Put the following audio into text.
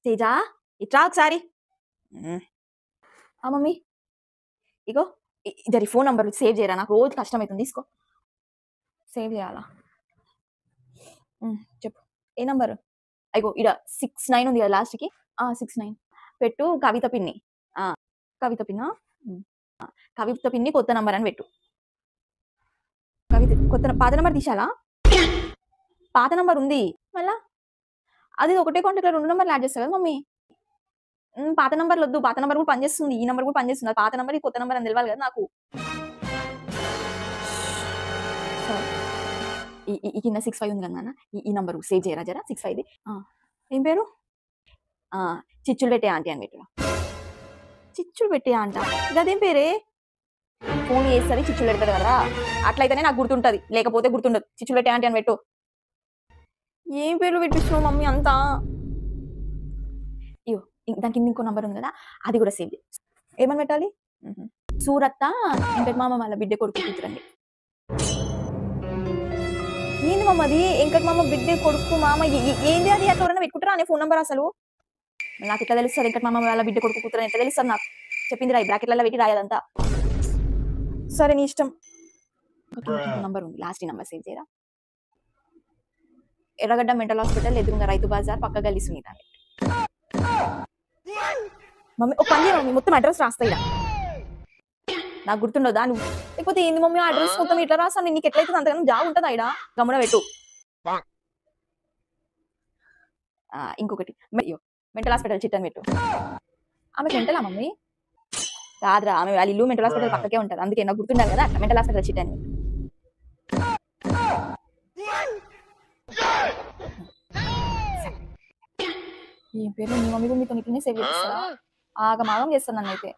తేజ ఇట్రా ఒకసారి. మమ్మీ ఇగో జరి ఫోన్ నంబర్ సేవ్ చేయరా, నాకు రోజు కష్టమవుతుంది. తీసుకో, సేవ్ చేయాలా? చెప్పు ఏ నంబరు? అయ్యో ఇడ 69 ఉంది కదా లాస్ట్కి. 69 పెట్టు. కవిత పిన్ని. కవిత పిన్నా? కవిత పిన్ని కొత్త నంబర్ అని పెట్టు. కవిత కొత్త పాత నంబర్ తీసాలా? పాత నంబర్ ఉంది మళ్ళా. అది ఒకటే కాంటాక్ట్లో 2 నంబర్లు యాడ్ చేస్తా కదా మమ్మీ. పాత నంబర్లు వద్దు, పాత నంబర్ కూడా పనిచేస్తుంది, ఈ నంబర్ కూడా పనిచేస్తుంది. పాత నంబర్ ఈ కొత్త నంబర్ అని తెలియాలి కదా నాకు. ఈ కింద 65 ఉంది కదా, ఈ నంబర్ సేవ్ చేయరా జరా. 65 ఏం పేరు? చిచ్చులు పెట్టే ఆంటీ అని పెట్టు. చిచ్చులు పెట్టే అంట, గదేం పేరే? ఫోన్ చేస్తుంది చిచ్చులు పెడతాడు కదా, అట్లయితేనే నాకు గుర్తుంటది, లేకపోతే గుర్తుండదు. చిచ్చులు పెట్టే ఆంటీ అని పెట్టు. ఏం పేర్లు పెట్టిస్తున్నావు మమ్మీ అంతా? ఇయో దాని కింద ఇంకో నంబర్ ఉంది కదా, అది కూడా సేవ్ చేయి. ఏమని పెట్టాలి? సూరత్త వెంకట మామ వాళ్ళ బిడ్డ కొడుకు కూతురండి. ఏంది మామ అది? వెంకట మామ బిడ్డ కొడుకు మామ ఏంది అది? అట్లా ఎవరైనా పెట్టుకుంటారా అనే ఫోన్ నంబర్? అసలు నాకు ఎట్లా తెలుస్తుంది వెంకట మామ వాళ్ళ బిడ్డ కొడుకు కూతురు ఎట్లా తెలుస్తుంది? నాకు చెప్పింది రాయి, బ్రాకెట్లలో పెట్టి రాయదంతా. సరే నీ ఇష్టం. నంబర్ ఉంది, లాస్ట్ నంబర్ సేవ్ చేయరా. ఎర్రగడ్డ మెంటల్ హాస్పిటల్ ఎదురుగా రైతు బజార్ పక్క గల్లీ సునీత. మమ్మీ ఒక పని మమ్మీ, మొత్తం అడ్రస్ రాస్తాయి నాకు గుర్తుండదా నువ్వు? లేకపోతే ఏంది మమ్మీ అడ్రస్ మొత్తం ఇట్లా రాస్తాను, నీకు ఎట్లయితే అంతగానో జాబ్ ఉంటుందా ఇడా? గమ్మున పెట్టు. ఇంకొకటి మెంటల్ హాస్పిటల్ చిట్టని పెట్టు. ఆమె మెంటలా మమ్మీ? కాదురా, ఆమె వాళ్ళ ఇల్లు మెంటల్ హాస్పిటల్ పక్కకే ఉంటుంది, అందుకే నాకు గుర్తుండాలి కదా. మెంటల్ హాస్పిటల్ చిట్టని. ఏం పేరు? మీ మమ్మీ మీతో ఇట్లనే సేవ్ చేస్తారా? ఆగమాగం చేస్తాను నన్ను అయితే.